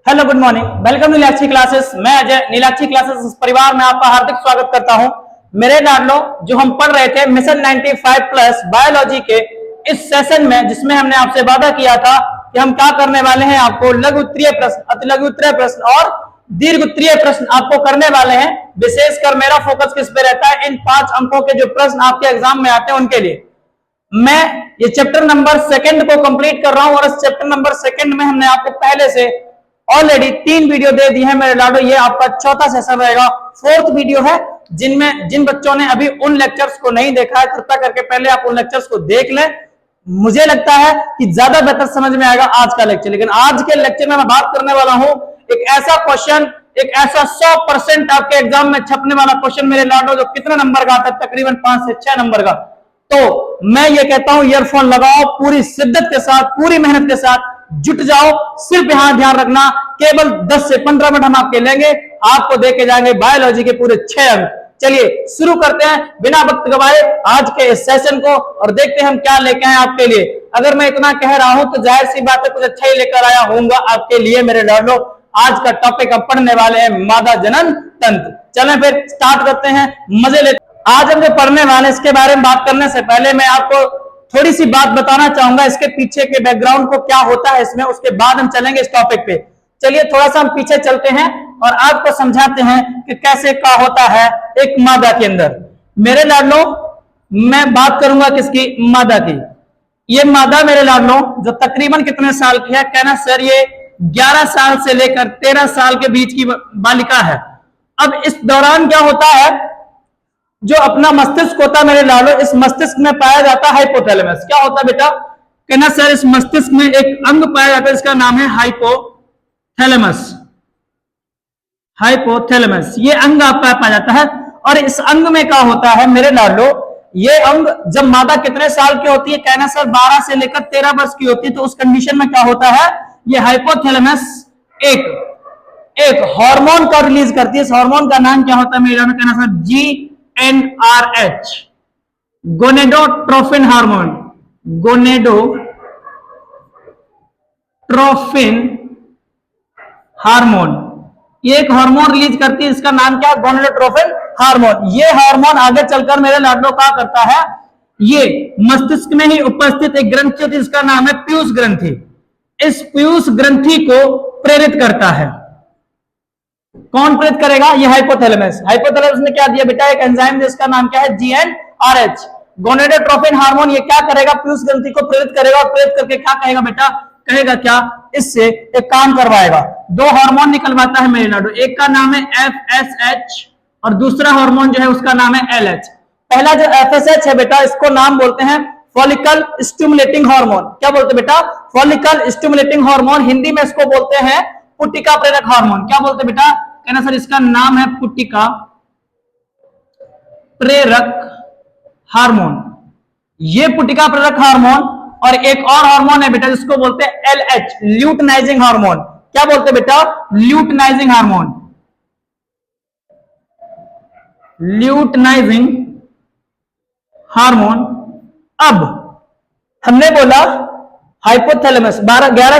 Hello, good morning, welcome to Nilakshi classes. मैं Ajay, Neelakshi classes इस परिवार में आपका हार्दिक स्वागत करता हूं। मेरे लाडलो, जो हम पढ़ रहे थे मिशन 95 प्लस बायोलॉजी के इस सेशन में, जिसमें हमने आपसे वादा किया था कि हम क्या करने वाले हैं, आपको लघु उत्तरीय प्रश्न, अति लघु उत्तरीय प्रश्न और दीर्घ उत्तरीय प्रश्न आपको करने वाले हैं। विशेषकर मेरा फोकस किस पे रहता है, इन 5 अंकों के जो प्रश्न आपके एग्जाम में आते हैं उनके लिए। मैं ये चैप्टर नंबर 2 को कंप्लीट कर रहा हूं और इस चैप्टर नंबर 2 में हमने आपको पहले से ऑलरेडी 3 वीडियो दे दी है मेरे लाडो। ये आपका चौथा सेशन रहेगा, 4th वीडियो है। जिन बच्चों ने अभी उन लेक्चर्स को नहीं देखा है, कृपया करके पहले आप उन लेक्चर्स को देख लें। मुझे लगता है कि ज्यादा बेहतर समझ में आएगा आज का लेक्चर। लेकिन आज के लेक्चर में मैं बात करने वाला हूं एक ऐसा क्वेश्चन, एक ऐसा 100% आपके एग्जाम में छपने वाला क्वेश्चन मेरे लाडो, जो कितने नंबर का आता है, तकरीबन 5 से 6 नंबर का। तो मैं ये कहता हूं, ईयरफोन लगाओ, पूरी शिद्दत के साथ, पूरी मेहनत के साथ जुट जाओ। सिर्फ यहां ध्यान रखना, केवल 10 से 15 मिनट हम आपके लेंगे, आपको देके जाएंगे बायोलॉजी के पूरे 6 अंक। चलिए शुरू करते हैं बिना वक्त गवाए आज के इस सेशन को और देखते हैं हम क्या लेके आए आपके लिए। अगर मैं इतना कह रहा हूं तो जाहिर सी बात है कुछ अच्छा ही लेकर आया होऊंगा आपके लिए मेरे लाडलो। आज का टॉपिक हम पढ़ने वाले हैं मादा जनन तंत्र। चलें फिर स्टार्ट करते हैं, मजे लेते। आज हम जो पढ़ने वाले इसके बारे में बात करने से पहले मैं आपको थोड़ी सी बात बताना चाहूंगा, इसके पीछे के बैकग्राउंड को क्या होता है इसमें, उसके बाद हम चलेंगे इस टॉपिक पे। चलिए थोड़ा सा हम पीछे चलते हैं और आपको समझाते हैं कि कैसे क्या होता है एक मादा के अंदर। मेरे लाडलो, मैं बात करूंगा किसकी, मादा की। ये मादा मेरे लाडलो जो तकरीबन कितने साल की है, कहना सर ये 11 साल से लेकर 13 साल के बीच की बालिका है। अब इस दौरान क्या होता है, जो अपना मस्तिष्क होता है मेरे लाडो, इस मस्तिष्क में पाया जाता है हाइपोथैलेमस। क्या होता है बेटा, कहना सर इस मस्तिष्क में एक अंग पाया जाता है, इसका नाम है हाइपोथैलेमस। हाइपोथैलेमस ये अंग आपका पाया जाता है। और इस अंग में क्या होता है मेरे लाडो, ये अंग जब मादा कितने साल की होती है, कहना सर 12 से लेकर 13 वर्ष की होती है, तो उस कंडीशन में क्या होता है, ये हाइपोथैलेमस एक हार्मोन का रिलीज करती है। इस हार्मोन का नाम क्या होता है मेरे लाडो, कहना sir GnRH, gonadotrophin hormone. Gonadotrophin hormone ये एक हार्मोन रिलीज करती है, इसका नाम क्या है, गोनेडोट्रोफिन हार्मोन। ये हार्मोन आगे चलकर मेरे लाडलो क्या करता है, ये मस्तिष्क में ही उपस्थित एक ग्रंथि होती है, इसका नाम है पीयूष ग्रंथि। इस पीयूष ग्रंथि को प्रेरित करता है। कौन प्रेरित करेगा, ये हाइपोथैलेमस। हाइपोथैलेमस ने क्या दिया बेटा, एक एंजाइम जिसका नाम क्या है, GnRH, गोनेडोट्रोफिन हार्मोन। ये क्या करेगा, पीयूष ग्रंथि को प्रेरित करेगा और प्रेरित करके क्या कहेगा बेटा, कहेगा क्या, इससे एक काम करवाएगा, 2 हार्मोन निकलवाता है मेरे लाडो। एक का नाम है FSH और दूसरा हार्मोन जो है उसका नाम है LH। पहला जो FSH है बेटा, इसको नाम बोलते हैं फॉलिकल स्टिमुलेटिंग हार्मोन। क्या बोलते हैं बेटा, फॉलिकल स्टिमुलेटिंग हार्मोन। हिंदी में इसको बोलते हैं पुट्टिका प्रेरक हार्मोन। क्या बोलते हैं बेटा, कहना सर इसका नाम है पुट्टिका प्रेरक हार्मोन। ये पुट्टिका प्रेरक हार्मोन। और एक और हार्मोन है बेटा जिसको बोलते हैं LH, ल्यूटिनाइजिंग हार्मोन। क्या बोलते हैं बेटा, ल्यूटिनाइजिंग हार्मोन। Luteinizing hormone. अब हमने बोला हाइपोथैलेमस 11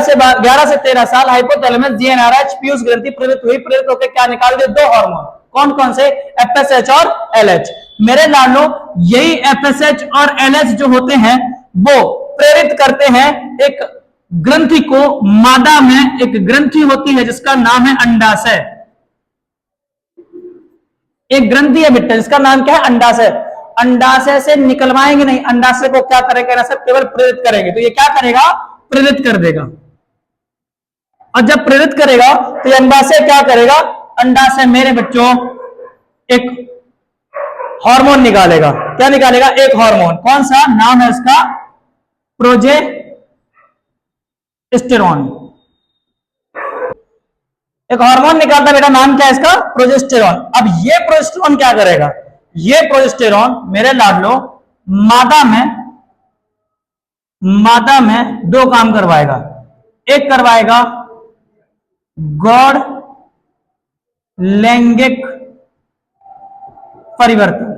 से 13 साल, हाइपोथैलेमस GnRH पीयूष ग्रंथि प्रेरित हुई, प्रेरित होकर क्या निकाल दिए, 2 हार्मोन। कौन कौन से, FSH और LH। मेरे लाडलो यही FSH और LH जो होते हैं वो प्रेरित करते हैं एक ग्रंथि को। मादा में एक ग्रंथि होती है जिसका नाम है अंडाशय। एक ग्रंथि है बेटा जिसका नाम क्या है, अंडाशय। अंडाशय से निकलवाएंगे नहीं, अंडाशय को क्या करेंगे ना सब, केवल प्रेरित करेंगे। तो ये क्या करेगा, प्रेरित कर देगा। और जब प्रेरित करेगा तो ये अंडाशय क्या करेगा, अंडाशय मेरे बच्चों एक हार्मोन निकालेगा। क्या निकालेगा, एक हार्मोन। कौन सा, नाम है इसका प्रोजेस्टेरॉन। एक हार्मोन निकालता बेटा, नाम क्या है इसका, प्रोजेस्टेरॉन। अब ये प्रोजेस्टेरॉन क्या करेगा, ये प्रोजेस्टेरॉन मेरे लाडलो मादा में 2 काम करवाएगा। एक करवाएगा गौड़ लैंगिक परिवर्तन,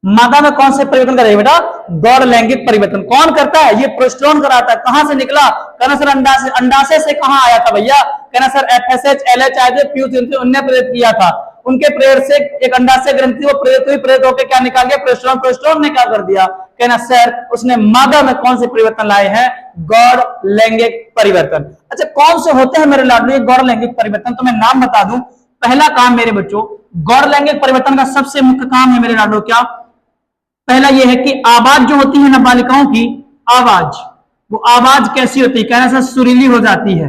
मादा में कौन से परिवर्तन करेगा बेटा? गौड़ लैंगिक परिवर्तन। कौन करता है? ये प्रोस्टेरोन कराता है। कहां से निकला? कहना सर अंडाशय। अंडाशय से कहां आया था भैया? कहना सर एफएसएच एलएच आए थे, प्यूस ग्रंथि उनने प्रेरित किया था। उनके प्रेर से एक अंडाशय ग्रंथि वो प्रेरित हुई, प्रेरित होकर क्या निकाल गया? प्रोस्टेरोन। प्रोस्टेरोन ने क्या कर दिया? कहना सर उसने मादा में कौन से परिवर्तन लाए हैं? गौड़ लैंगिक परिवर्तन। अच्छा, कौन से होते हैं मेरे लाडलो ये गौड़ लैंगिक परिवर्तन? तो मैं नाम बता दूं। पहला काम मेरे बच्चों, गौड़ लैंगिक परिवर्तन का सबसे मुख्य काम है मेरे लाडलो क्या? पहला यह है कि आवाज जो होती है ना बालिकाओं की, आवाज, वो आवाज कैसी होती है? कहना सर सुरीली हो जाती है।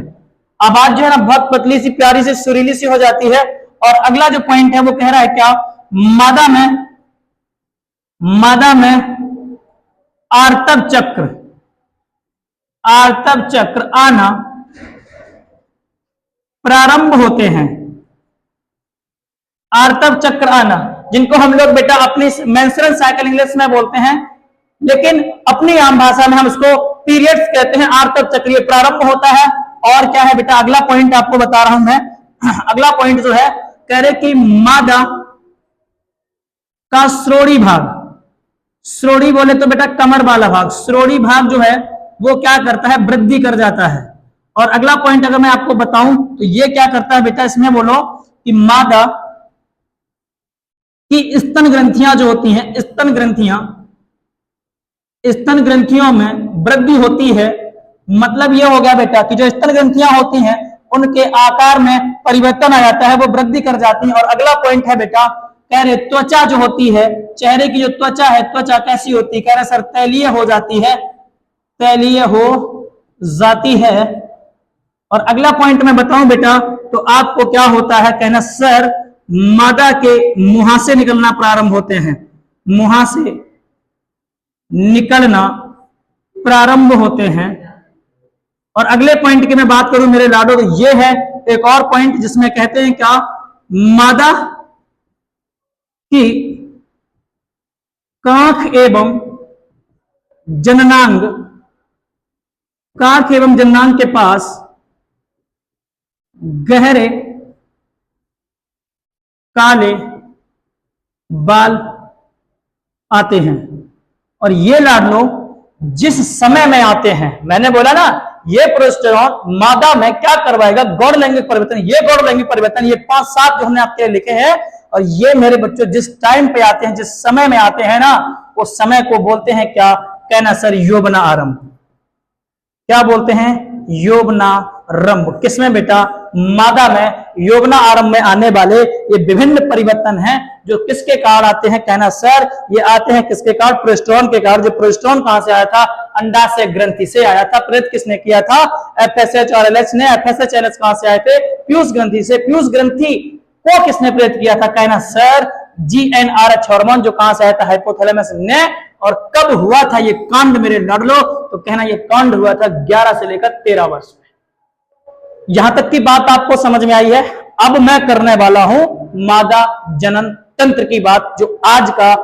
आवाज जो है ना बहुत पतली सी प्यारी सी सुरीली सी हो जाती है। और अगला जो पॉइंट है वो कह रहा है क्या? मादा में आर्तव चक्र आना प्रारंभ होते हैं। आर्तव चक्र आना, जिनको हम लोग बेटा अपनी मेंस्ट्रुअल साइकिल इंग्लिश में बोलते हैं, लेकिन अपनी आम भाषा में हम उसको पीरियड्स कहते हैं। आर्तव चक्र ये प्रारंभ होता है। और क्या है बेटा? अगला पॉइंट आपको बता रहा हूं मैं। अगला पॉइंट जो है कह रहे कि मादा का श्रोणी भाग, श्रोणी बोले तो बेटा कमर वाला भाग, श्रोणी भाग जो है वो क्या करता है? वृद्धि कर जाता है। और अगला पॉइंट अगर मैं आपको बताऊं तो ये क्या करता है बेटा? इसमें बोलो कि मादा की स्तन ग्रंथियां जो होती हैं, स्तन ग्रंथियों में वृद्धि होती है। मतलब ये हो गया बेटा कि जो स्तन ग्रंथियां होती हैं उनके आकार में परिवर्तन आ जाता है, वो वृद्धि कर जाती हैं। और अगला पॉइंट है बेटा, कह रहे त्वचा जो होती है, चेहरे की जो त्वचा है, त्वचा कैसी होती है? कह रहे सर तैलीय हो जाती है, तैलीय हो जाती है। और अगला पॉइंट मैं बताऊं बेटा तो आपको क्या होता है? कहना सर मादा के मुहासे निकलना प्रारंभ होते हैं, मुहासे निकलना प्रारंभ होते हैं। और अगले पॉइंट की मैं बात करूं मेरे लाडो तो ये है एक और पॉइंट जिसमें कहते हैं क्या? मादा की कांख एवं जननांग, कांख एवं जननांग के पास गहरे काले बाल आते हैं। और ये लाडलो जिस समय में आते हैं, मैंने बोला ना ये प्रोस्टेरोन मादा में क्या करवाएगा? गौड़ लैंगिक परिवर्तन। ये गौड़ लैंगिक परिवर्तन ये 5-7 जो हमने आपके लिखे हैं, और ये मेरे बच्चों जिस टाइम पे आते हैं, जिस समय में आते हैं ना, उस समय को बोलते हैं क्या? कहना सर यौवना आरंभ। क्या बोलते हैं? यौवनारंभ। किसमें बेटा? मादा में यौवना आरंभ में आने वाले ये विभिन्न परिवर्तन हैं जो किसके कारण आते हैं? कहना सर ये आते हैं किसके कारण? प्रोस्टेरोन के कारण। जो प्रोस्टेरोन कहां से आया था? अंडाशय ग्रंथि से आया था। प्रेरित किसने किया था? एफएसएच और एलएच ने। एफएसएच एलएच कहां से आए थे? पीयूष ग्रंथि से। पीयूष ग्रंथि को किसने प्रेरित किया था? कहना सर जीएनआरएच हार्मोन, जो कहां से आया था? हाइपोथैलेमस ने। और कब हुआ था ये कांड मेरे लाडलो? तो कहना ये कांड हुआ था 11 से लेकर 13 वर्ष में। यहां तक की बात आपको समझ में आई है। अब मैं करने वाला हूं मादा जनन तंत्र की बात, जो आज का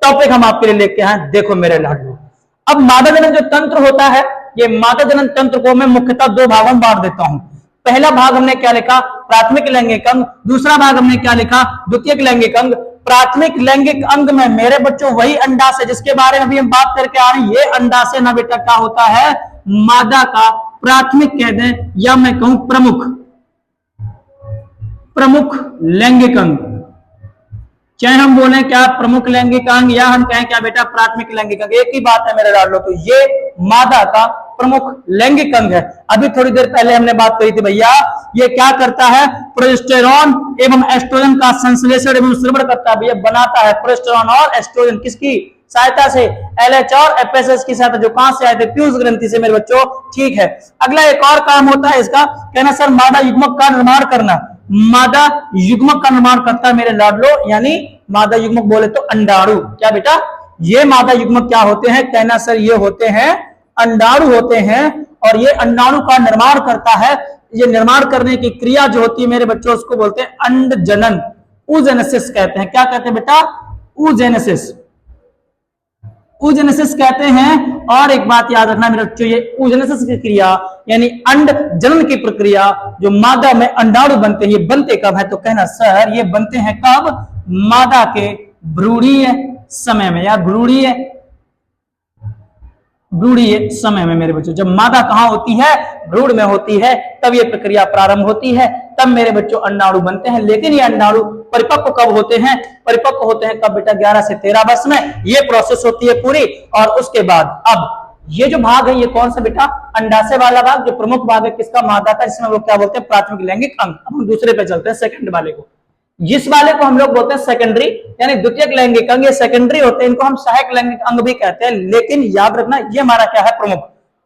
टॉपिक हम आपके लिए लेके आए। देखो मेरे लाडलो, अब मादा जनन जो तंत्र होता है, ये मादा जनन तंत्र को मैं मुख्यतः 2 भागों में बांट देता हूं। पहला भाग हमने क्या लिखा? प्राथमिक लैंगिक अंग। दूसरा भाग हमने क्या लिखा? द्वितीयक लैंगिक अंग। प्राथमिक लैंगिक अंग में मेरे बच्चों वही अंडाशय जिसके बारे में अभी हम बात करके आ रहे हैं, ये अंडाशय ना बेटा क्या होता है? मादा का प्राथमिक कह दें या मैं कहूं प्रमुख लैंगिक अंग। चाहे हम बोले क्या प्रमुख लैंगिक अंग या हम कहें क्या बेटा प्राथमिक लैंगिक अंग, एक ही बात है मेरे लाडलो। तो ये मादा का प्रमुख लैंगिक अंग है। अभी थोड़ी देर पहले हमने बात करी थी भैया, ये क्या करता है? प्रोजेस्टेरॉन एवं एस्ट्रोजन का संश्लेषण एवं श्रवण करता है भैया, बनाता है। प्रोजेस्टेरॉन और एस्ट्रोजन किसकी सहायता से? एलएच और एफएसएच की सहायता। जो कहां से आए थे? पीयूष ग्रंथि से मेरे बच्चों। ठीक है, अगला एक और काम होता है इसका, कहना सर मादा युग्मक का निर्माण करना। मादा युग्मक का निर्माण करता है मेरे लाडलो, यानी मादा युग्मक बोले तो अंडाणु। क्या बेटा? ये मादा युग्मक क्या होते हैं? कहना सर ये होते हैं अंडाणु होते हैं। और ये अंडाणु का निर्माण करता है। ये निर्माण करने की क्रिया जो होती है मेरे बच्चों, उसको बोलते हैं अंड जनन, oogenesis कहते हैं। क्या कहते हैं बेटा? oogenesis, oogenesis कहते हैं। और एक बात याद रखना मेरे बच्चों, ये oogenesis की क्रिया यानी अंड जनन की प्रक्रिया, जो मादा में अंडाणु बनते हैं, ये बनते कब है? तो कहना सर ये बनते हैं कब? मादा के भ्रूणीय समय में, या भ्रूणीय समय में मेरे बच्चों। जब मादा कहां होती है, भ्रूण में होती है, तब ये प्रक्रिया प्रारंभ होती है, तब मेरे बच्चों अंडाणु बनते हैं। लेकिन ये अंडाणु परिपक्व कब होते हैं? परिपक्व होते हैं कब बेटा? 11 से 13 वर्ष में ये प्रोसेस होती है पूरी। और उसके बाद अब ये जो भाग है, ये कौन सा बेटा? अंडाशय वाला भाग, जो प्रमुख भाग है किसका? मादा का, जिसमें हम लोग क्या बोलते हैं? प्राथमिक लैंगिक अंग। अब हम दूसरे पे चलते हैं, सेकंड वाले को। जिस वाले को हम लोग बोलते हैं सेकेंडरी, यानी द्वितीयक लैंगिक अंग, ये सेकेंडरी होते हैं, इनको हम सहायक लैंगिक अंग भी कहते हैं। लेकिन याद रखना, ये हमारा क्या है? प्रमुख।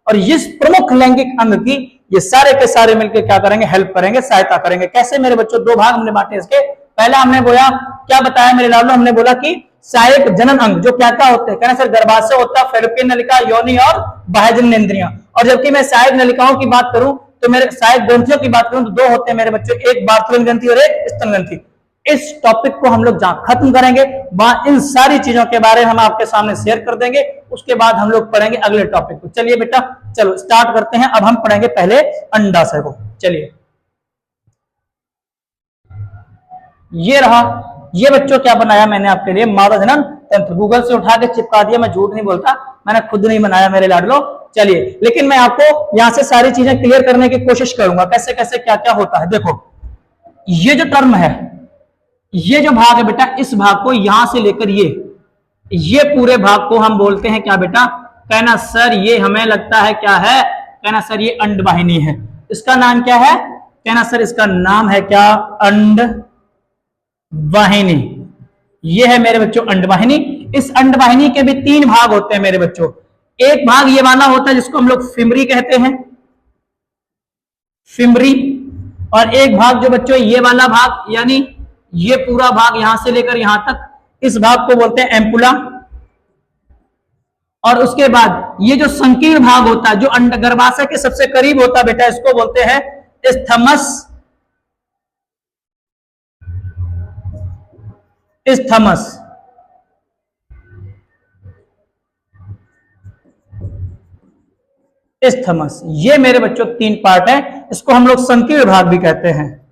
और इस प्रमुख लैंगिक अंग की ये सारे के सारे मिलकर क्या करेंगे? हेल्प करेंगे, सहायता करेंगे। कैसे मेरे बच्चों? दो भाग हमने बांटे इसके। पहला हमने बोला, क्या बताया मेरे लाडलो? हमने बोला कि सहायक जनन अंग जो क्या क्या होते हैं? कहना सर गर्भाशय होता है, फैलोपियन नलिका, योनि और बाह्य जनन इंद्रियां। और जबकि मैं सहायक नलिकाओं की बात करूं तो मेरे सहायक ग्रंथियों की बात करूं तो दो होते हैं मेरे बच्चों, एक बार्थोलिन ग्रंथि और एक स्तन ग्रंथि। इस टॉपिक को हम लोग जहां खत्म करेंगे वहां इन सारी चीजों के बारे में हम आपके सामने शेयर कर देंगे। उसके बाद हम लोग पढ़ेंगे अगले टॉपिक को। चलिए बेटा, चलो स्टार्ट करते हैं। अब हम पढ़ेंगे पहले अंडाशय को। चलिए, ये रहा, ये बच्चों क्या बनाया मैंने आपके लिए? मादा जनन तंत्र। गूगल से उठा के चिपका दिया, मैं झूठ नहीं बोलता, मैंने खुद नहीं बनाया मेरे लाडलो। चलिए, लेकिन मैं आपको यहां से सारी चीजें क्लियर करने की कोशिश करूंगा, कैसे कैसे क्या क्या होता है। देखो, ये जो टर्म है, ये जो भाग है बेटा, इस भाग को यहां से लेकर ये पूरे भाग को हम बोलते हैं क्या बेटा? कहना सर ये हमें लगता है क्या है? कहना सर ये अंडवाहिनी है। इसका नाम क्या है? कहना सर इसका नाम है क्या? अंडवाहिनी। ये है मेरे बच्चों अंडवाहिनी। इस अंडवाहिनी के भी तीन भाग होते हैं मेरे बच्चों। एक भाग ये वाला होता है जिसको हम लोग फिमरी कहते हैं, फिमरी। और एक भाग जो बच्चों ये वाला भाग, यानी ये पूरा भाग यहां से लेकर यहां तक, इस भाग को बोलते हैं एम्पुला। और उसके बाद ये जो संकीर्ण भाग होता है, जो गर्भाशय के सबसे करीब होता है बेटा, इसको बोलते हैं स्थमस। स्थमस। स्थमस। ये मेरे बच्चों तीन पार्ट है, इसको हम लोग संकीर्ण भाग भी कहते हैं।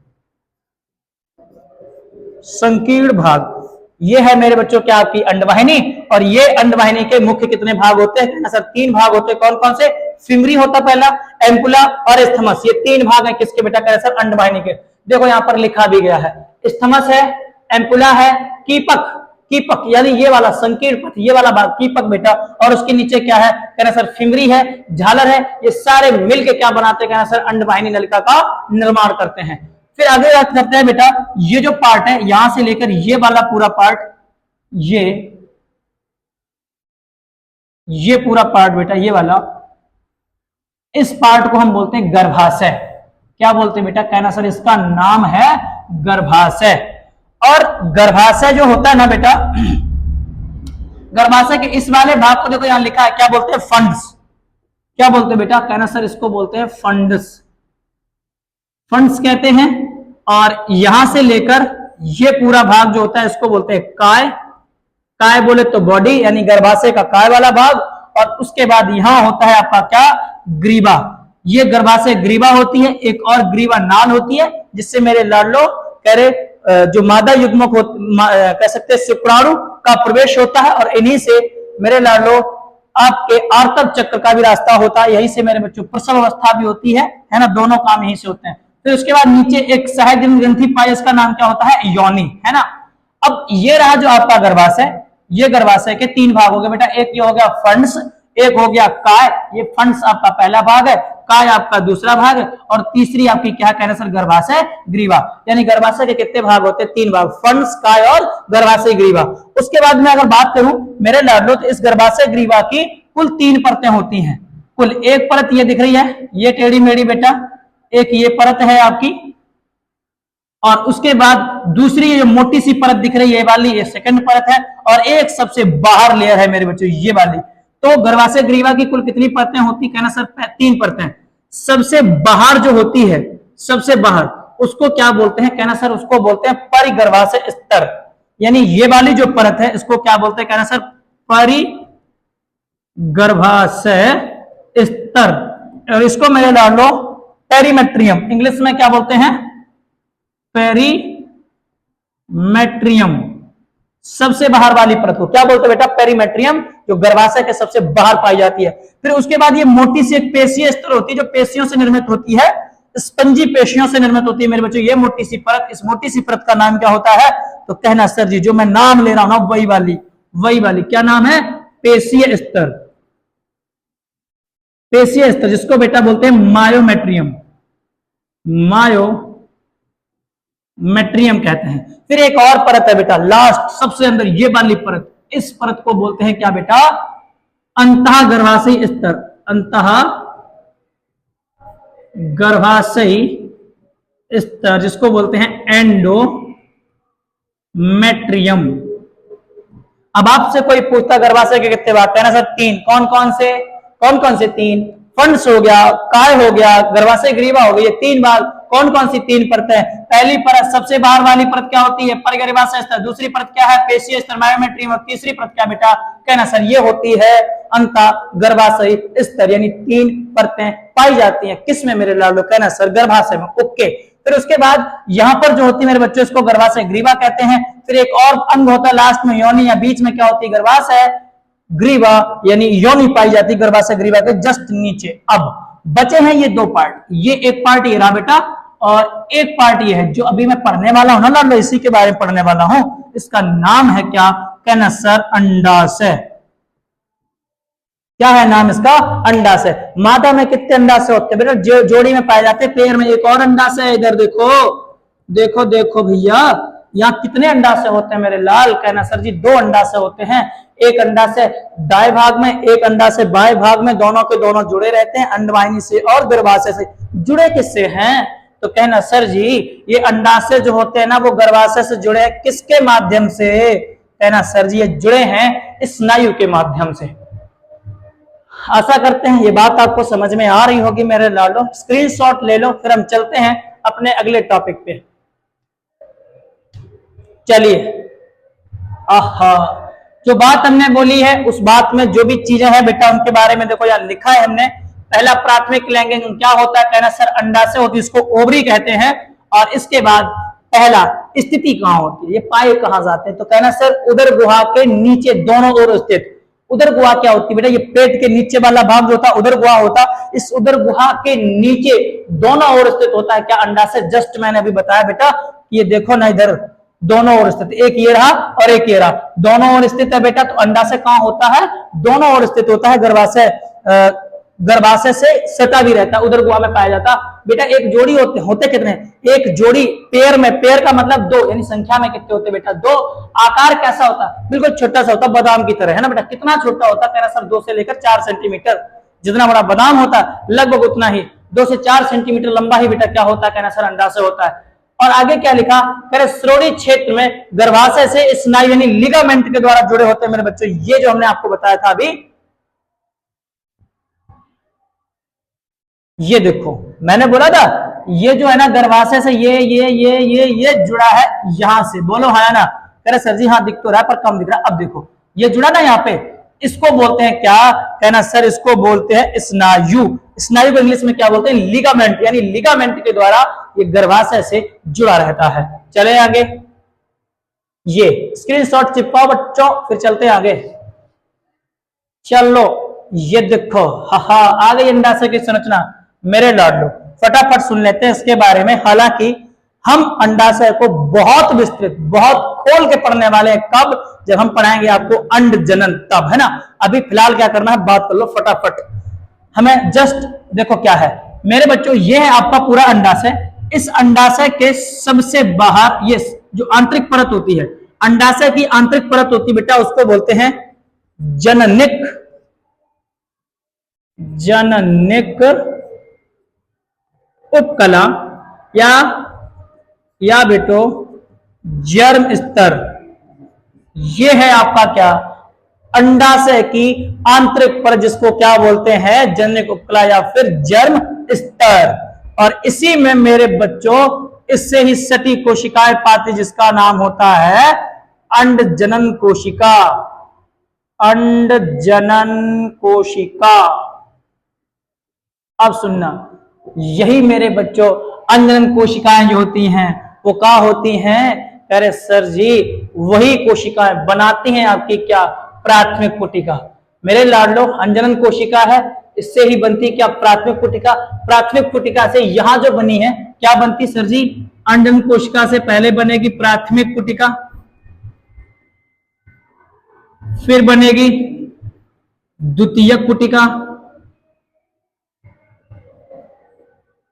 संकीर्ण भाग ये है मेरे बच्चों क्या? आपकी अंडवाहिनी। और ये अंडवाहिनी के मुख्य कितने भाग होते हैं? सर तीन भाग होते हैं। कौन कौन से? फिमरी होता पहला, एम्पुला और स्थमस। ये तीन भाग है किसके बेटा? कह सर अंडवाहिनी के। देखो यहां पर लिखा भी गया है, स्थमस है, एम्पुला है, कीपक। कीपक यानी ये वाला संकीर्ण पथ, ये वाला भाग कीपक बेटा। और उसके नीचे क्या है? कहना सर फिमरी है, झालर है। ये सारे मिलके क्या बनाते हैं? कहना सर अंडवाहिनी नलिका का निर्माण करते हैं। फिर आगे बात करते हैं बेटा, ये जो पार्ट है यहां से लेकर ये वाला पूरा पार्ट, ये पूरा पार्ट बेटा, ये वाला, इस पार्ट को हम बोलते हैं गर्भाशय। क्या बोलते हैं बेटा? कहना सर इसका नाम है गर्भाशय। और गर्भाशय जो होता है ना बेटा, गर्भाशय के इस वाले भाग को देखो यहां लिखा है, क्या बोलते हैं? फंड्स। क्या बोलते हैं बेटा? कहना सर इसको बोलते हैं फंड्स। फंड्स कहते हैं। और यहां से लेकर ये पूरा भाग जो होता है इसको बोलते हैं काय। काय बोले तो बॉडी, यानी गर्भाशय का काय वाला भाग। और उसके बाद यहां होता है आपका क्या? ग्रीवा। ये गर्भाशय ग्रीवा होती है। एक और ग्रीवा नाल होती है, जिससे मेरे लाडलो कह रहे जो मादा युग्मक कह सकते हैं शुक्राणु का प्रवेश होता है। और इन्हीं से मेरे लाडलो आपके आर्तव चक्र का भी रास्ता होता है। यहीं से मेरे बच्चों प्रसव अवस्था भी होती है ना? दोनों काम यहीं से होते हैं। फिर उसके बाद नीचे एक सहायक ग्रंथि पाई, इसका नाम क्या होता है? योनि, है ना। अब ये रहा जो आपका गर्भाशय। ये गर्भाशय के तीन भाग हो गए बेटा। एक ये हो गया फंड्स, एक हो गया काय। ये फंड्स आपका पहला भाग है, काय आपका दूसरा भाग है, और तीसरी आपकी क्या कहना सर? गर्भाशय ग्रीवा। यानी गर्भाशय के कितने भाग होते हैं? तीन भाग, फंड्स, काय और गर्भाशय ग्रीवा। उसके बाद में अगर बात करूं मेरे लाडलो, तो इस गर्भाशय ग्रीवा की कुल तीन परतें होती हैं। कुल एक परत ये दिख रही है, ये टेढ़ी मेढ़ी बेटा, एक ये परत है आपकी। और उसके बाद दूसरी ये मोटी सी परत दिख रही है, ये वाली, ये सेकंड परत है। और एक सबसे बाहर लेयर है मेरे बच्चों, ये वाली। तो गर्भाशय ग्रीवा की कुल कितनी परतें होती? कहना सर तीन परतें। सबसे बाहर जो होती है, सबसे बाहर, उसको क्या बोलते हैं? कहना सर उसको बोलते हैं परिगर्भाशय स्तर। यानी ये वाली जो परत है इसको क्या बोलते हैं? कहना सर परिगर्भाशय स्तर। और इसको मेरे लाडलो पेरीमेट्रियम, इंग्लिश में क्या बोलते हैं? पेरीमेट्रियम। सबसे बाहर वाली परत को क्या बोलते हैं बेटा? पेरीमेट्रियम, जो गर्भाशय के सबसे बाहर पाई जाती है। फिर उसके बाद ये मोटी सी एक पेशीय स्तर होती है जो पेशियों से निर्मित होती है, स्पंजी पेशियों से निर्मित होती है मेरे बच्चों। ये मोटी सी परत, इस मोटी सी परत का नाम क्या होता है? तो कहना सर जी जो मैं नाम ले रहा हूं ना वही वाली क्या नाम है? पेशीय स्तर। पेशीय स्तर जिसको बेटा बोलते हैं मायोमेट्रियम, मायोमेट्रियम कहते हैं। फिर एक और परत है बेटा, लास्ट सबसे अंदर ये वाली परत, इस परत को बोलते हैं क्या बेटा? अंतः गर्भाशयी स्तर, अंतः गर्भाशयी स्तर जिसको बोलते हैं एंडोमेट्रियम। अब आपसे कोई पूछता गर्भाशय के कितने भाग? कहना सर 3। कौन कौन से 3? फंड्स हो गया, काय हो गया, गर्भाशय ग्रीवा हो गई, ये 3 भाग। कौन कौन सी 3 परतें? पहली परत सबसे बाहर वाली परत क्या होती है? परगर्भाशय स्तर। दूसरी परत क्या है? पेशीय स्तर, मायोमेट्रियम। और तीसरी परत क्या बेटा? कहना सर ये होती है अंतः गर्भाशयी स्तर। यानी 3 परतें पाई जाती हैं किस में मेरे लाडो? कहना सर गर्भाशय में। ओके। फिर उसके बाद यहां पर जो होती है मेरे बच्चों इसको गर्भाशय ग्रीवा कहते हैं। फिर एक और अंग होता है लास्ट में योनि, या बीच में क्या होती है? गर्भाशय ग्रीवा, यानी योनि पाई जाती है गर्भाशय ग्रीवा के जस्ट नीचे। अब बचे हैं ये 2 पार्ट, ये एक पार्ट ये रहा बेटा, और एक पार्ट ये है जो अभी मैं पढ़ने वाला हूं ना, इसी के बारे में पढ़ने वाला हूं। इसका नाम है क्या? कहना सर अंडाशय। क्या है नाम इसका? अंडाशय। मादा में कितने अंडाशय होते हैं बेटा? जो जोड़ी में पाए जाते हैं। पेड़ में एक और अंडाशय है, इधर देखो भैया, यहाँ कितने अंडाशय होते हैं मेरे लाल? कहना सर जी 2 अंडाशय होते हैं। एक अंडाशय दाएं भाग में, एक अंडाशय बाएं भाग में, दोनों के दोनों जुड़े रहते हैं अंडवाहिनी से और गर्भाशय से। जुड़े किससे हैं? तो कहना सर जी ये अंडाशय जो होते हैं ना वो गर्भाशय से जुड़े हैं किसके माध्यम से? कहना सर जी ये जुड़े हैं स्नायु के माध्यम से। आशा करते हैं ये बात आपको समझ में आ रही होगी मेरे लाडो। स्क्रीनशॉट ले लो, फिर हम चलते हैं अपने अगले टॉपिक पे। चलिए, आहा, जो बात हमने बोली है उस बात में जो भी चीजें हैं बेटा उनके बारे में देखो यार लिखा है हमने। पहला प्राथमिक लैंगिक क्या होता है? कहना सर अंडाशय होती है, इसको ओवरी कहते हैं। और इसके बाद पहला स्थिति कहाँ होती है? ये पाए कहाँ जाते हैं? तो कहना सर उदर गुहा के नीचे दोनों ओर स्थित। उदर गुहा क्या होती है बेटा? ये पेट के नीचे वाला भाग जो होता उदर गुहा होता। इस उदर गुहा के नीचे दोनों ओर स्थित होता है क्या? अंडाशय। जस्ट मैंने अभी बताया बेटा, ये देखो ना इधर दोनों ओर स्थित, एक ये रहा और एक ये रहा, दोनों ओर स्थित है बेटा। तो अंडाशय कहाँ होता है? दोनों ओर स्थित होता है। गर्भाशय से सटा भी रहता है, उदर गुहा में पाया जाता बेटा। एक जोड़ी होते कितने? एक जोड़ी पेयर में, पेयर का मतलब 2, यानी संख्या में कितने होते बेटा? 2। आकार कैसा होता? बिल्कुल छोटा सा होता, बादाम की तरह, है ना बेटा। कितना छोटा होता? कहना सर 2 से लेकर 4 सेंटीमीटर। जितना बड़ा बादाम होता लगभग उतना ही 2 से 4 सेंटीमीटर लंबा ही बेटा क्या होता है? कहना सर अंडाशय होता है। और आगे क्या लिखा? कह श्रोणि क्षेत्र में गर्भाशय से स्नायु यानी लिगामेंट के द्वारा जुड़े होते हैं मेरे बच्चों। ये जो हमने आपको बताया था अभी, ये देखो मैंने बोला था ये जो है ना गर्भाशय से ये जुड़ा है यहां से। बोलो हाँ ना? कह रहे सर जी हाँ दिख तो रहा है पर कम दिख रहा है। अब देखो ये जुड़ा ना यहाँ पे, इसको बोलते हैं क्या? कहना सर इसको बोलते हैं स्नायु। स्नायु को इंग्लिश में क्या बोलते हैं? लिगामेंट। यानी लिगामेंट के द्वारा ये गर्भाशय से जुड़ा रहता है। चले आगे, ये स्क्रीनशॉट चिपकाओ बच्चों, फिर चलते हैं आगे। चलो ये देखो, हा आ गई अंडाशय की संरचना मेरे लाडलो। फटाफट सुन लेते हैं इसके बारे में। हालांकि हम अंडाशय को बहुत विस्तृत, बहुत खोल के पढ़ने वाले हैं। कब? जब हम पढ़ाएंगे आपको अंड जनन, तब, है ना। अभी फिलहाल क्या करना है, बात कर लो फटाफट। हमें जस्ट देखो क्या है मेरे बच्चों, ये है आपका पूरा अंडाशय। इस अंडाशय के सबसे बाहर ये जो आंतरिक परत होती है, अंडाशय की आंतरिक परत होती है बेटा, उसको बोलते हैं जननिक उपकला या बेटो जर्म स्तर। ये है आपका क्या? अंडाशय की आंतरिक परत, जिसको क्या बोलते हैं? जननिक उपकला या फिर जर्म स्तर। और इसी में मेरे बच्चों इससे ही सटी कोशिकाएं पाती, जिसका नाम होता है अंड जनन कोशिका। अंड जनन कोशिका। अब सुनना, यही मेरे बच्चों अंडजनन कोशिकाएं जो होती हैं वो क्या होती हैं? कह रहे सर जी वही कोशिकाएं बनाती हैं आपकी क्या प्राथमिक पुटिका। मेरे लाडलो अंजनन कोशिका है, इससे ही बनती है क्या प्राथमिक पुटिका। प्राथमिक पुटिका से यहां जो बनी है क्या बनती सर जी, अंजन कोशिका से पहले बनेगी प्राथमिक पुटिका, फिर बनेगी द्वितीयक पुटिका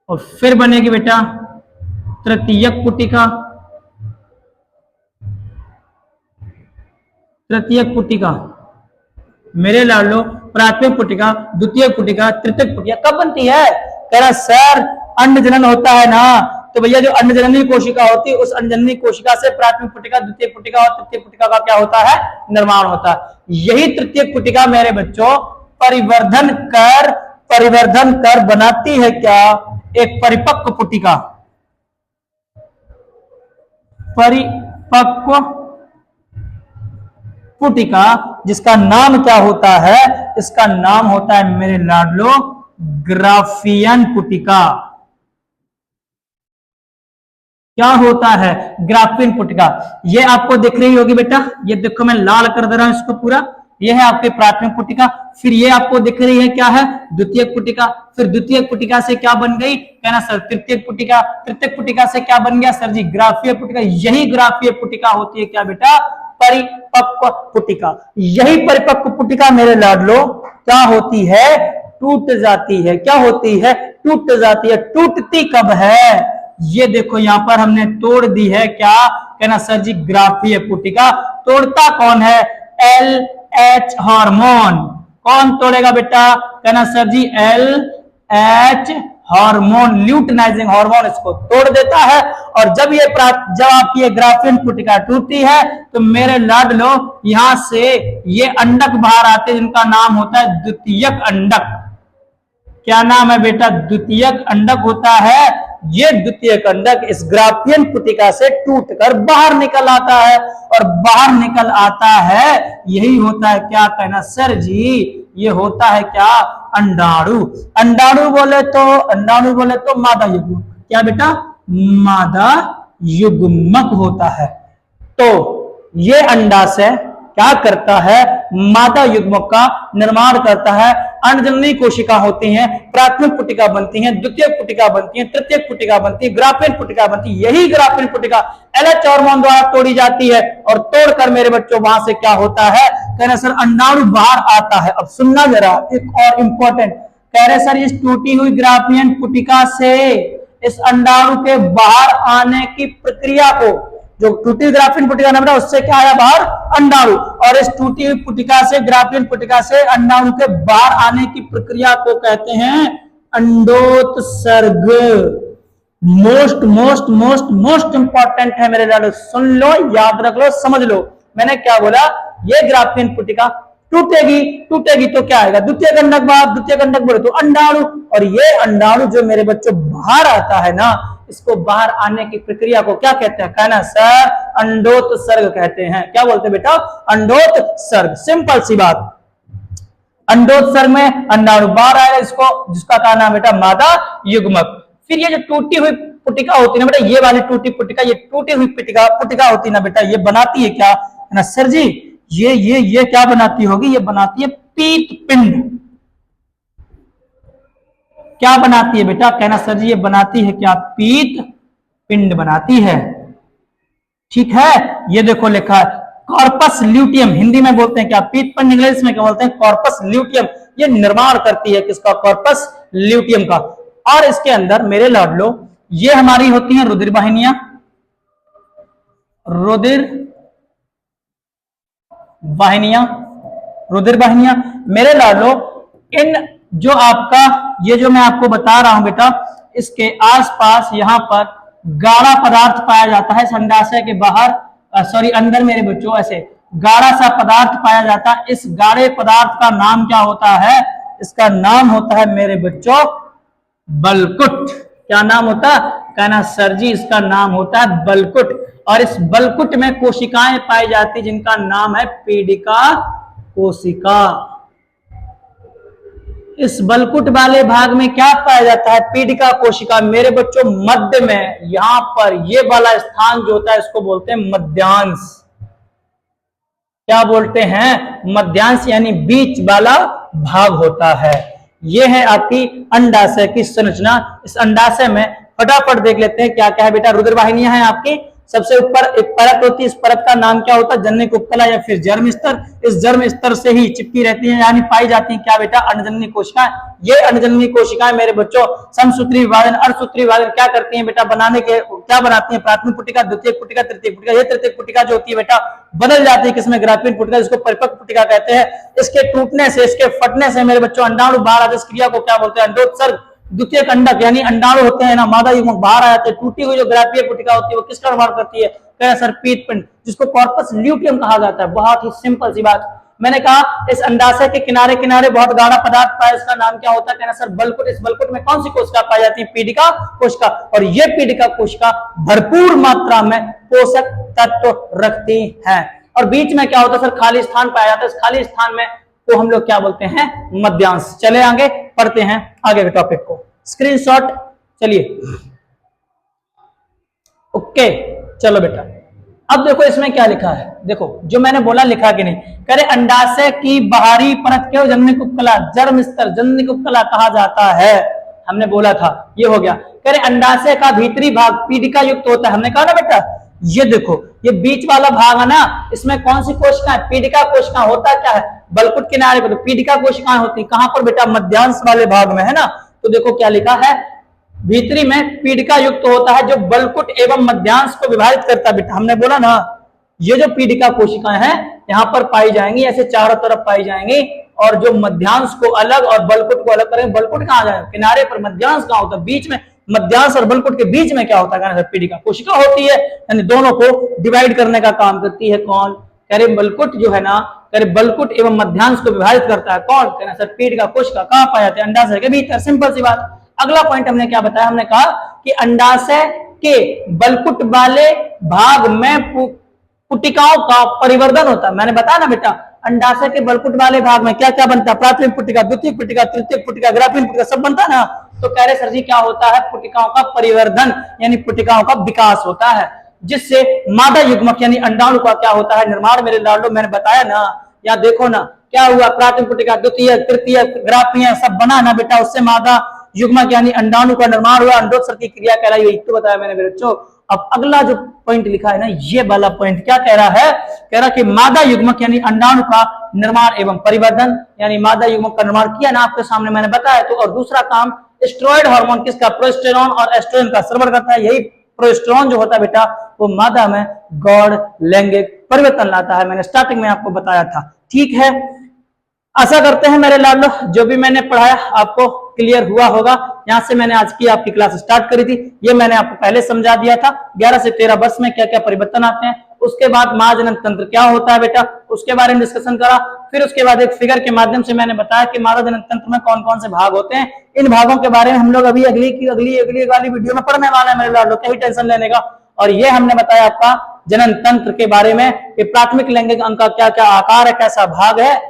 और फिर बनेगी बेटा तृतीयक पुटिका। तृतीयक पुटिका मेरे लाडलो प्राथमिक पुटिका, द्वितीयक पुटिका, तृतीयक पुटिका कब बनती है। कह रहा सर अंड जनन होता है ना, तो भैया जो अंड जननी कोशिका होती है उस अंड जननी कोशिका से प्राथमिक पुटिका, द्वितीय पुटिका और तृतीय पुटिका का क्या होता है निर्माण होता है। यही तृतीय पुटिका मेरे बच्चों परिवर्धन कर बनाती है क्या एक परिपक्व पुटिका। परिपक्व पुटिका जिसका नाम क्या होता है, इसका नाम होता है मेरे लाडलो ग्राफियन पुटिका। क्या होता है ग्राफियन पुटिका। ये आपको दिख रही होगी बेटा, ये देखो मैं लाल कर दे रहा हूं इसको पूरा, ये है आपके प्राथमिक पुटिका। फिर ये आपको दिख रही है क्या है द्वितीयक पुटिका। फिर द्वितीयक पुटिका से क्या बन गई, कहना सर तृतीयक पुटिका। तृतीयक पुटिका से क्या बन गया सर जी ग्राफीय पुटिका। यही ग्राफीय पुटिका होती है क्या बेटा परिपक्व पुटिका। यही परिपक्व पुटिका मेरे लाडलो क्या होती है टूट जाती है। क्या होती है टूट जाती है। टूटती कब है, ये देखो यहां पर हमने तोड़ दी है क्या, कहना सर जी ग्राफीय पुटिका। तोड़ता कौन है LH हार्मोन। कौन तोड़ेगा बेटा, कहना सर जी LH हार्मोन, ल्यूटिनाइजिंग हार्मोन इसको तोड़ देता है। और जब आपकी ये ग्राफियन पुटिका टूटती है तो मेरे लाडलो यहां से ये अंडक बाहर आते हैं जिनका नाम होता है द्वितीयक अंडक। क्या नाम है बेटा द्वितीयक अंडक होता है। ये द्वितीयक अंडक इस ग्राफियन पुटिका से टूटकर बाहर निकल आता है और बाहर निकल आता है यही होता है क्या, कहना सर जी ये होता है क्या अंडाणु। अंडाणु बोले तो मादा युग्मक। क्या बेटा मादा युग्मक होता है। तो ये अंडाशय क्या करता है मादा युग्मक का निर्माण करता है। अंडजननी कोशिका होती हैं, प्राथमिक पुटिका बनती हैं, द्वितीयक पुटिका बनती है, तृतीयक पुटिका बनती है, ग्राफियन पुटिका बनती है। यही ग्राफियन पुटिका LH हार्मोन द्वारा तोड़ी जाती है और तोड़कर मेरे बच्चों वहां से क्या होता है, कहना सर अंडाणु बाहर आता है। अब सुनना जरा एक और इंपॉर्टेंट, कह रहे सर इस टूटी हुई ग्राफियन पुटिका से इस अंडाणु के बाहर आने की प्रक्रिया को, जो टूटी ग्राफियन पुटिका ना बेटा उससे क्या आया बाहर अंडाणु, और इस टूटी हुई पुटिका से ग्राफियन पुटिका से अंडाणु के बाहर आने की प्रक्रिया को कहते हैं अंडोत्सर्ग। Most most most most important है मेरे लाडो, सुन लो याद रख लो समझ लो। मैंने क्या बोला, ये ग्राफियन पुटिका टूटेगी तो क्या आएगा द्वितीय अंडक बाहर, द्वितीय अंडक बोले तो अंडाणु, और ये अंडाणु जो मेरे बच्चों बाहर आता है ना, इसको बाहर आने की प्रक्रिया को क्या कहते हैं, कहना सर अंडोत्सर्ग कहते हैं। क्या बोलते हैं बेटा अंडोत्सर्ग। सिंपल सी बात, अंडोत्सर्ग में अंडाणु बाहर आएगा इसको, जिसका क्या नाम बेटा मादा युग्मक। फिर ये जो टूटी हुई पुटिका होती है ना बेटा, ये वाली टूटी पुटिका, ये टूटी हुई पुटिका होती है ना बेटा, ये बनाती है क्या, है ना सर जी ये क्या बनाती होगी, ये बनाती है पीत पिंड। क्या बनाती है बेटा, कहना सर जी ये बनाती है क्या पीत पिंड बनाती है। ठीक है, ये देखो लिखा है कॉर्पस ल्यूटियम, हिंदी में बोलते हैं क्या पीत पिंड, इंग्लिश में क्या बोलते हैं कॉर्पस ल्यूटियम। ये निर्माण करती है किसका, कॉर्पस ल्यूटियम का। और इसके अंदर मेरे लाडलो ये हमारी होती हैं रुधिर वाहिनियां, रुधिर वाहिनियां मेरे लाडलो। इन जो आपका ये जो मैं आपको बता रहा हूं बेटा, इसके आसपास यहां पर गाढ़ा पदार्थ पाया जाता है अंडाशय के बाहर, सॉरी अंदर मेरे बच्चों, ऐसे गाढ़ा सा पदार्थ पाया जाता है। इस गाढ़े पदार्थ का नाम क्या होता है, इसका नाम होता है मेरे बच्चों बलकुट। क्या नाम होता है, कहना सर जी इसका नाम होता है बलकुट। और इस बलकुट में कोशिकाएं पाई जाती जिनका नाम है पीडिका कोशिका। इस बलकुट वाले भाग में क्या पाया जाता है? पीडिका कोशिका। मेरे बच्चों मध्य में, यहां पर ये वाला स्थान जो होता है इसको बोलते हैं मध्यांश। क्या बोलते हैं? मध्यांश, यानी बीच वाला भाग होता है। ये है आपकी अंडाशय की संरचना। इस अंडाशय में फटाफट देख लेते हैं क्या क्या है बेटा। रुधिर वाहिनियां हैं आपकी। सबसे ऊपर एक परत होती है, इस परत का नाम क्या होता है? जननिक उपकला या फिर जर्म स्तर। इस जर्म स्तर से ही चिपकी रहती है, यानी पाई जाती है क्या बेटा? अंडजननी कोशिकाएं। ये अंडजननी कोशिकाएं मेरे बच्चों समसूत्री विभाजन, अर्धसूत्री विभाजन क्या करती हैं बेटा? बनाने के क्या बनाती है? प्राथमिक पुटिका, द्वितीयक पुटिका, तृतीयक पुटिका। ये तृतीयक पुटिका जो होती है बेटा बदल जाती है किसमें? ग्राफीन पुटिका, जिसको परिपक्व पुटिका कहते हैं। इसके टूटने से, इसके फटने से मेरे बच्चों अंडाणु बाहर आते, इस क्रिया को क्या बोलते हैं? अंडोत्सर्ग। द्वितीयक अंडक यानी अंडाणु होते हैं ना, मादा युग्मक बाहर आ जाते हैं। टूटी हुई जो ग्राफीय पुटिका होती है वो किसका निर्माण करती है? सर पीतपिंड, जिसको कॉर्पस ल्यूटियम कहा जाता है। बहुत ही सिंपल सी बात। मैंने कहा इस अंडाशय के किनारे किनारे बहुत गाढ़ा पदार्थ पाया, इसका नाम क्या होता है? कहना सर बलकुट। इस बलकुट में कौन सी कोशिका पाई जाती है? पीडिका कोशिका। और ये पीडिका कोशिका भरपूर मात्रा में पोषक तत्व रखती है। और बीच में क्या होता है? सर खाली स्थान पाया जाता है। इस खाली स्थान में को हम लोग क्या बोलते हैं? मध्यांश। चले आगे पढ़ते हैं आगे के टॉपिक को। स्क्रीनशॉट चलिए। ओके चलो बेटा, अब देखो इसमें क्या लिखा है। देखो जो मैंने बोला लिखा कि नहीं। कह रहे अंडाशय की बाहरी परत को जननिक उपकला, जर्म स्तर, जननिक उपकला कहा जाता है। हमने बोला था, ये हो गया। कह रहे अंडाशय का भीतरी भाग पीडिका युक्त होता है। हमने कहा ना बेटा, ये देखो ये बीच वाला भाग है ना, इसमें कौन सी कोशिका है? पीडिका कोशिका। होता क्या है? बलकुट किनारे पर तो पीडिका कोशिकाएं होती है। कहां पर बेटा? मध्यांश वाले भाग में, है ना। तो देखो क्या लिखा है, भीतरी में पीडिका युक्त होता है जो बलकुट एवं मध्यांश को विभाजित करता है। बेटा हमने बोला ना, ये जो पीडिका कोशिकाएं हैं यहाँ पर पाई जाएंगी, ऐसे चारों तरफ पाई जाएंगी। और जो मध्यांश को अलग और बलकुट को अलग करेंगे। बलकुट कहाँ जाएगा? किनारे पर। मध्यांश कहाँ होता है? बीच में। मध्यांश और बलकुट के बीच में क्या होता है? पीडिका कोशिका होती है, यानी दोनों को डिवाइड करने का काम करती है। कौन? कह रहे बलकुट जो है ना, कह रहे बलकुट एवं मध्यांश को विभाजित करता है। कौन? कहना सर पीडिका कोशिका। कहाँ पाया जाता है? अंडाशय के भीतर। सिंपल सी बात। अगला पॉइंट हमने क्या बताया? हमने कहा कि अंडाशय के बलकुट वाले भाग में पुटिकाओं का परिवर्धन होता है। मैंने बताया ना बेटा, अंडाशय के बलकुट वाले भाग में क्या क्या बनता है? प्राथमिक पुटिका, द्वितीयक पुटिका, तृतीयक पुटिका, ग्राफीन पुटिका, सब बनता है ना। तो कह रहे सर जी क्या होता है? पुटिकाओं का परिवर्धन यानी पुटिकाओं का विकास होता है, जिससे मादा युग्मक यानी अंडाणु का क्या होता है? निर्माण। मेरे लाडो मैंने बताया ना, या देखो ना क्या हुआ? प्राथमिक पुटिका, द्वितीयक, तृतीयक, ग्राफियां सब बना ना बेटा, उससे मादा युग्मक यानी अंडाणु का निर्माण हुआ। अंडोत्सर्ग की क्रिया कहलाई। यही तो बताया मैंने मेरे बच्चों। अब अगला जो पॉइंट लिखा है ना, ये वाला पॉइंट क्या कह रहा है? कह रहा कि मादा युग्मक यानी अंडाणु का निर्माण एवं परिवर्धन, यानी मादा युग्मक का निर्माण किया ना आपके सामने मैंने बताया। तो और दूसरा काम स्टेरॉयड हार्मोन किसका? प्रोजेस्टेरॉन और एस्ट्रोजन का श्रवण करता है। यही प्रोजेस्टेरॉन जो होता है बेटा वो मादा में गौड़ लैंगिक परिवर्तन लाता है। मैंने स्टार्टिंग में आपको बताया था। ठीक है, आशा करते हैं मेरे लाडलो जो भी मैंने पढ़ाया आपको क्लियर हुआ होगा। यहां से मैंने आज की आपकी क्लास स्टार्ट करी थी, ये मैंने आपको पहले समझा दिया था। 11 से 13 वर्ष में क्या क्या परिवर्तन आते हैं, उसके बाद महाजनन तंत्र क्या होता है बेटा उसके बारे में डिस्कशन करा। फिर उसके बाद एक फिगर के माध्यम से मैंने बताया कि मादा जनन तंत्र में कौन कौन से भाग होते हैं। इन भागों के बारे में हम लोग अभी अगली वाली वीडियो में पढ़ने वाले हैं मेरे लाडलो, क्या ही टेंशन लेने का। और ये हमने बताया आपका जनन तंत्र के बारे में कि प्राथमिक लैंगिक अंग का क्या क्या आकार है, कैसा भाग है,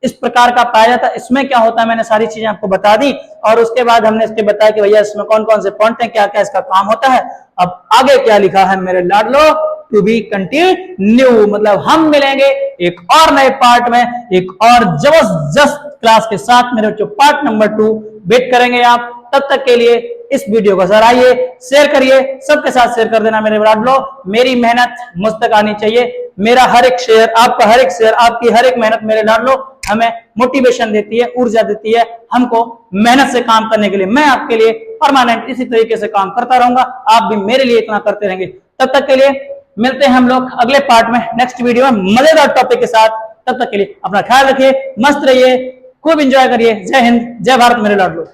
इस प्रकार का पाया जाता है, इसमें क्या होता है, मैंने सारी चीजें आपको बता दी। और उसके बाद हमने इसके बताया कि भैया इसमें कौन कौन से पॉइंट हैं, क्या क्या इसका काम होता है। अब आगे क्या लिखा है मेरे लाडलो, टू बी कंटिन्यू, मतलब हम मिलेंगे एक और नए पार्ट में एक और जबरदस्त क्लास के साथ मेरे बच्चों। पार्ट नंबर 2 वेट करेंगे आप। तब तक के लिए इस वीडियो को सराहिए, शेयर करिए, सबके साथ शेयर कर देना मेरे लाडलो। मेरी मेहनत मुझ तक आनी चाहिए, मेरा हर एक शेयर, आपका हर एक शेयर, आपकी हर एक मेहनत मेरे लाडलो हमें मोटिवेशन देती है, ऊर्जा देती है हमको मेहनत से काम करने के लिए। मैं आपके लिए परमानेंट इसी तरीके से काम करता रहूंगा, आप भी मेरे लिए इतना करते रहेंगे। तब तक के लिए मिलते हैं हम लोग अगले पार्ट में, नेक्स्ट वीडियो में मजेदार टॉपिक के साथ। तब तक के लिए अपना ख्याल रखिए, मस्त रहिए, खूब एंजॉय करिए। जय हिंद, जय भारत मेरे लाडलो।